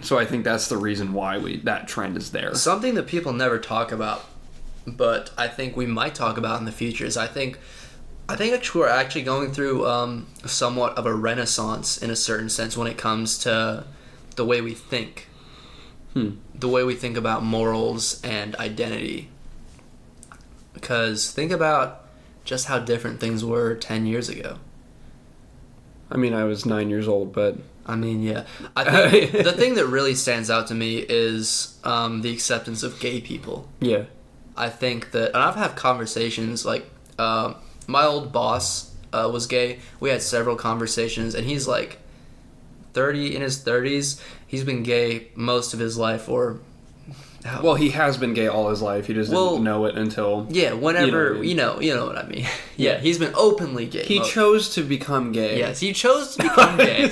So I think that's the reason why that trend is there. Something that people never talk about, but I think we might talk about in the future is I think actually we're actually going through somewhat of a renaissance in a certain sense when it comes to the way we think. The way we think about morals and identity. Because think about just how different things were 10 years ago. I mean, I was 9 years old, but... I mean, yeah. I think the thing that really stands out to me is the acceptance of gay people. Yeah. I think that... And I've had conversations, like, my old boss was gay. We had several conversations, and he's, like, in his 30s. He's been gay most of his life, or... Well, he has been gay all his life. He just didn't know it until... Yeah, whenever... You know what I mean. Yeah, he's been openly gay. He chose to become gay. Yes, he chose to become gay.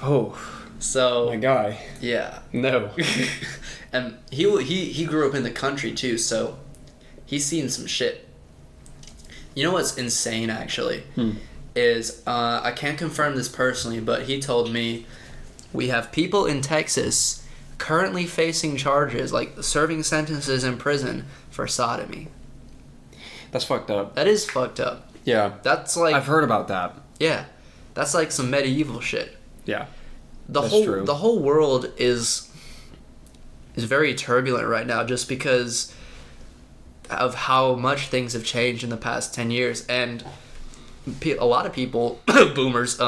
Oh. So... My guy. Yeah. No. And he grew up in the country, too, so he's seen some shit. You know what's insane, actually? Is... I can't confirm this personally, but he told me we have people in Texas... currently facing charges, like serving sentences in prison for sodomy. That's fucked up. That is fucked up. Yeah. That's like... I've heard about that. Yeah. That's like some medieval shit. Yeah. That's true. The whole world is very turbulent right now just because of how much things have changed in the past 10 years. And a lot of people, boomers,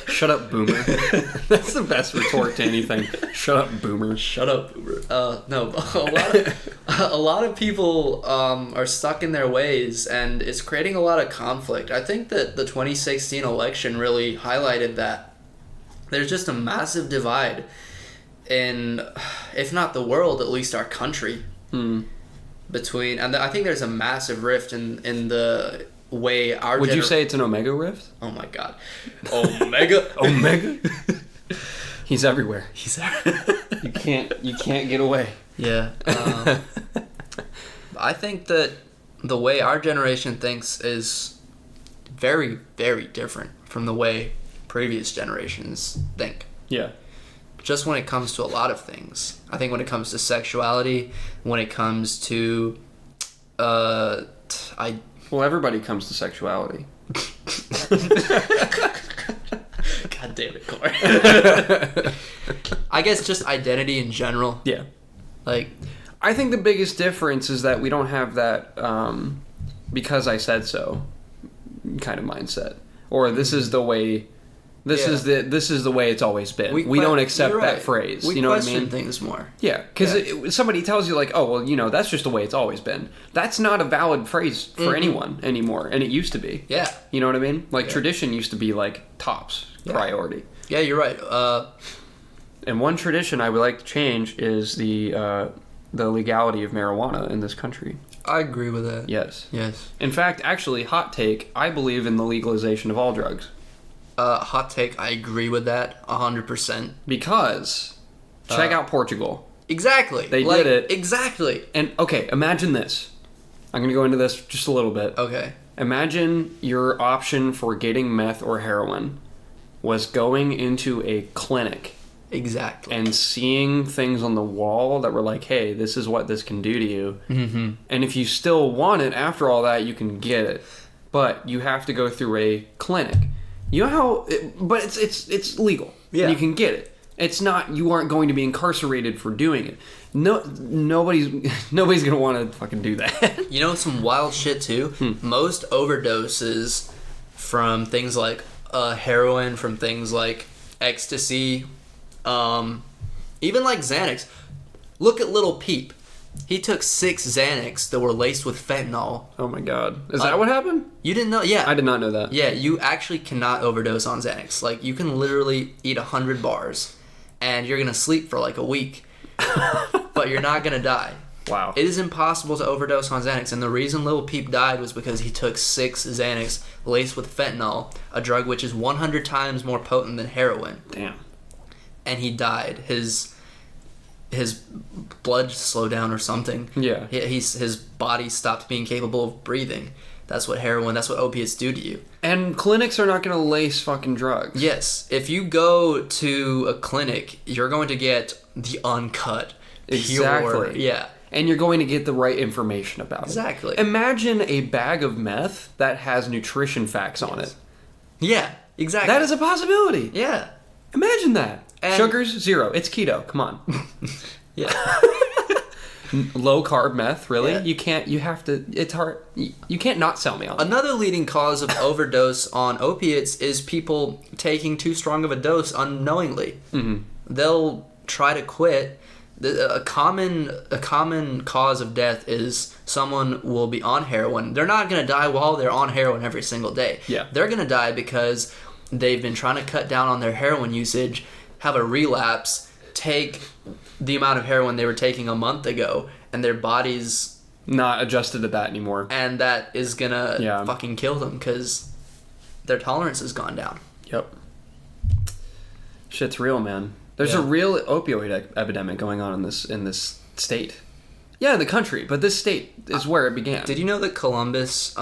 Shut up, boomer. That's the best retort to anything. Shut up, boomer. Shut up, boomer. No, a lot of people are stuck in their ways, and it's creating a lot of conflict. I think that the 2016 election really highlighted that. There's just a massive divide in, if not the world, at least our country. Between, and I think there's a massive rift in the way our Would you say it's an omega rift? Oh my god. Omega. He's everywhere. He's there. You can't get away. Yeah. I think that the way our generation thinks is very, very different from the way previous generations think. Yeah. Just when it comes to a lot of things. I think when it comes to sexuality, when it comes to Well, everybody comes to sexuality. God damn it, Corey. I guess just identity in general. Yeah. Like, I think the biggest difference is that we don't have that because I said so kind of mindset. Or this is the way this is the way it's always been. We don't accept that phrase. We you know what I question mean? things more. Yeah, because somebody tells you like, oh, well, you know, that's just the way it's always been. That's not a valid phrase for anyone anymore, and it used to be. Yeah. You know what I mean? Like tradition used to be like tops priority. Yeah, you're right. And one tradition I would like to change is the legality of marijuana in this country. I agree with that. Yes. Yes. In fact, actually, hot take, I believe in the legalization of all drugs. Hot take, I agree with that 100%. Because, check out Portugal. Exactly. They did it. Exactly. And, okay, imagine this. I'm going to go into this just a little bit. Okay. Imagine your option for getting meth or heroin was going into a clinic. Exactly. And seeing things on the wall that were like, hey, this is what this can do to you. Mm-hmm. And if you still want it after all that, you can get it. But you have to go through a clinic. You know how, but it's legal. Yeah. You can get it. It's not, you aren't going to be incarcerated for doing it. No, nobody's gonna want to fucking do that. You know some wild shit too? Most overdoses from things like heroin, from things like ecstasy, even like Xanax. Look at Lil Peep. He took 6 Xanax that were laced with fentanyl. Oh my god. Is that what happened? You didn't know? Yeah. I did not know that. Yeah, you actually cannot overdose on Xanax. Like, you can literally eat 100 bars, and you're going to sleep for like a week, but you're not going to die. Wow. It is impossible to overdose on Xanax, and the reason Lil Peep died was because he took 6 Xanax laced with fentanyl, a drug which is 100 times more potent than heroin. Damn. And he died. His blood slowed down or something. Yeah. His body stopped being capable of breathing. That's what opiates do to you. And clinics are not going to lace fucking drugs. Yes. If you go to a clinic, you're going to get the uncut, Exactly. pure. Yeah. And you're going to get the right information about it. Exactly. Imagine a bag of meth that has nutrition facts on it. Yeah, exactly. That is a possibility. Yeah. Imagine that. And Sugars, 0. It's keto. Come on. Yeah. Low carb meth, really? Yeah. You have to, it's hard. You can't not sell me on that. Another leading cause of overdose on opiates is people taking too strong of a dose unknowingly. Mm-hmm. They'll try to quit. A common cause of death is someone will be on heroin. They're not going to die while they're on heroin every single day. Yeah. They're going to die because they've been trying to cut down on their heroin usage, have a relapse, take the amount of heroin they were taking a month ago, and their body's not adjusted to that anymore. And that is going to fucking kill them because their tolerance has gone down. Yep. Shit's real, man. There's a real opioid epidemic going on in this state. Yeah, in the country, but this state is where it began. Did you know that Columbus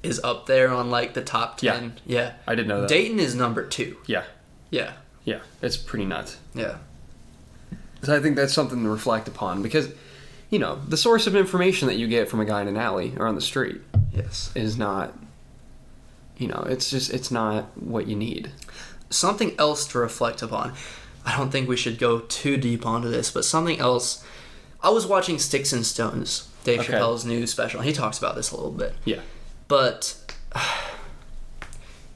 is up there on like the top 10? Yeah. I didn't know that. Dayton is number 2. Yeah. Yeah. Yeah. It's pretty nuts. Yeah. So I think that's something to reflect upon because, you know, the source of information that you get from a guy in an alley or on the street is not, you know, it's not what you need. Something else to reflect upon. I don't think we should go too deep onto this, but something else. I was watching Sticks and Stones, Dave Chappelle's new special, and he talks about this a little bit. Yeah. But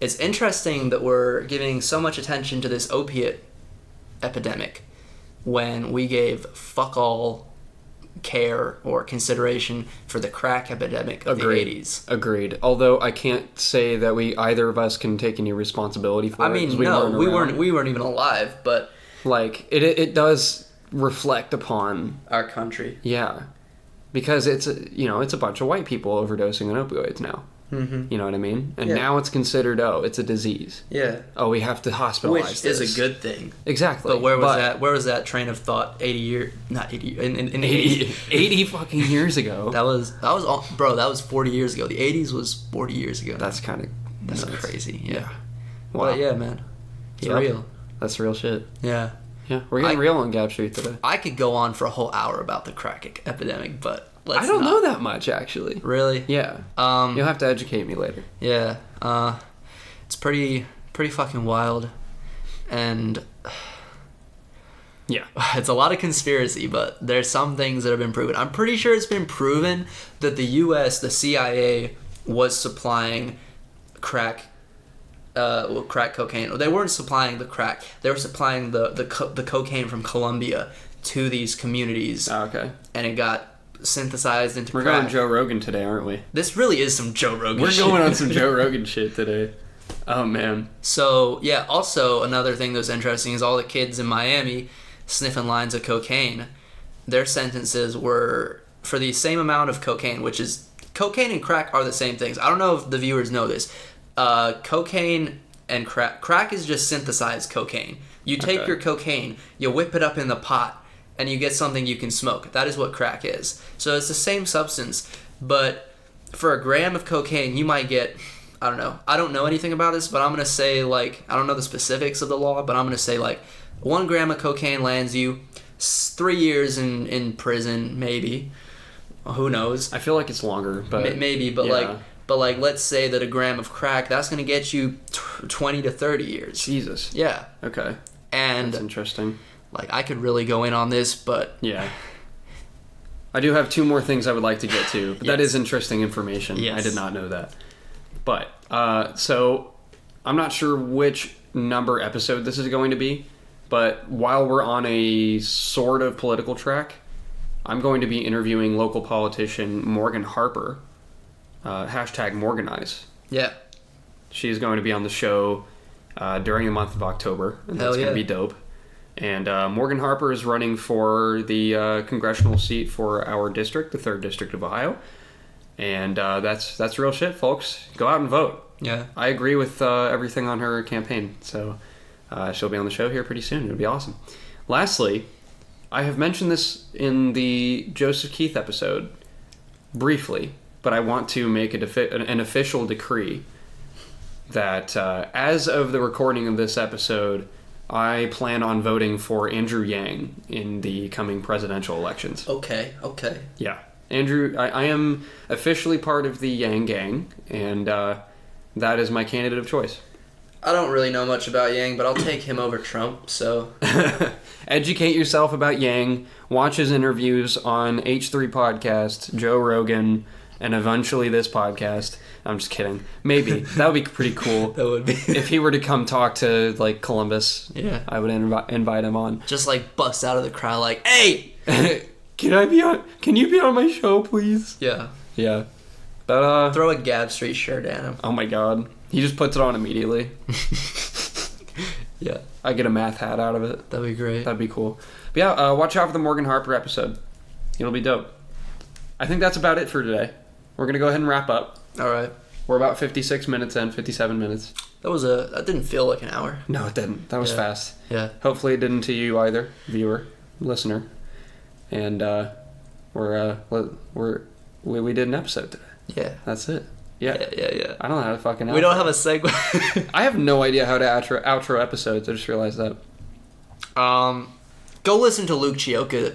it's interesting that we're giving so much attention to this opiate epidemic when we gave fuck all care or consideration for the crack epidemic of the 80s. Agreed. Although I can't say that either of us can take any responsibility for it. I mean, we weren't even alive, but like it does reflect upon our country. Yeah. Because it's a bunch of white people overdosing on opioids now. Mm-hmm. You know what I mean? And now it's considered, it's a disease. Yeah. Oh, we have to hospitalize Which is a good thing. Exactly. But where was that train of thought 80 fucking years ago? That was all, bro, that was 40 years ago. The 80s was 40 years ago. That's kind of That's crazy. Yeah. Wow. But yeah, man. It's real. That's real shit. Yeah. Yeah, we're getting real on Gap Street today. I could go on for a whole hour about the crack epidemic, but I don't know that much, actually. Really? Yeah. You'll have to educate me later. Yeah. It's pretty fucking wild, and yeah, it's a lot of conspiracy, but there's some things that have been proven. I'm pretty sure it's been proven that the U.S., the CIA, was supplying crack cocaine. They weren't supplying the crack. They were supplying the cocaine from Colombia to these communities. Oh, okay. And it got synthesized into crack. We're going Joe Rogan today, aren't we? This really is some Joe Rogan shit. We're going on some Joe Rogan shit today. Oh, man. So, yeah, also another thing that's interesting is all the kids in Miami sniffing lines of cocaine. Their sentences were for the same amount of cocaine, which is... Cocaine and crack are the same things. I don't know if the viewers know this. Cocaine and crack is just synthesized cocaine. You take your cocaine, you whip it up in the pot, and you get something you can smoke. That is what crack is. So it's the same substance, but for a gram of cocaine, you might get, I don't know. I don't know anything about this, but I'm going to say, I don't know the specifics of the law, but I'm going to say, 1 gram of cocaine lands you 3 years in prison, maybe. Who knows? I feel like it's longer, but... Maybe, but yeah. Let's say that a gram of crack, that's going to get you 20 to 30 years. Jesus. Yeah. Okay. And... That's interesting. I could really go in on this, but... Yeah. I do have 2 more things I would like to get to, but that is interesting information. Yes. I did not know that. But, so, I'm not sure which number episode this is going to be, but while we're on a sort of political track, I'm going to be interviewing local politician Morgan Harper, hashtag Morganize. Yeah. She's going to be on the show during the month of October, and that's going to be dope. And Morgan Harper is running for the congressional seat for our district, the 3rd District of Ohio. And that's real shit, folks. Go out and vote. Yeah. I agree with everything on her campaign. So she'll be on the show here pretty soon. It'll be awesome. Lastly, I have mentioned this in the Joseph Keith episode briefly, but I want to make an official decree that as of the recording of this episode, I plan on voting for Andrew Yang in the coming presidential elections. Okay. Yeah. Andrew, I am officially part of the Yang gang, and that is my candidate of choice. I don't really know much about Yang, but I'll take him over Trump, so... Educate yourself about Yang, watch his interviews on H3 Podcast, Joe Rogan, and eventually this podcast. I'm just kidding. Maybe. That would be pretty cool. That would be. If he were to come talk to, Columbus, yeah, I would invite him on. Just, bust out of the crowd hey! Can you be on my show, please? Yeah. Yeah. But, throw a Gab Street shirt at him. Oh my god. He just puts it on immediately. Yeah. I get a math hat out of it. That'd be great. That'd be cool. But yeah, watch out for the Morgan Harper episode. It'll be dope. I think that's about it for today. We're going to go ahead and wrap up. All right. We're about 56 minutes in, 57 minutes. That didn't feel like an hour. No, it didn't. That was fast. Yeah. Hopefully it didn't to you either, viewer, listener. And we did an episode today. Yeah. That's it. Yeah. I don't know how to fucking outro. We don't have a segue. I have no idea how to outro episodes. I just realized that. Go listen to Luke Chioka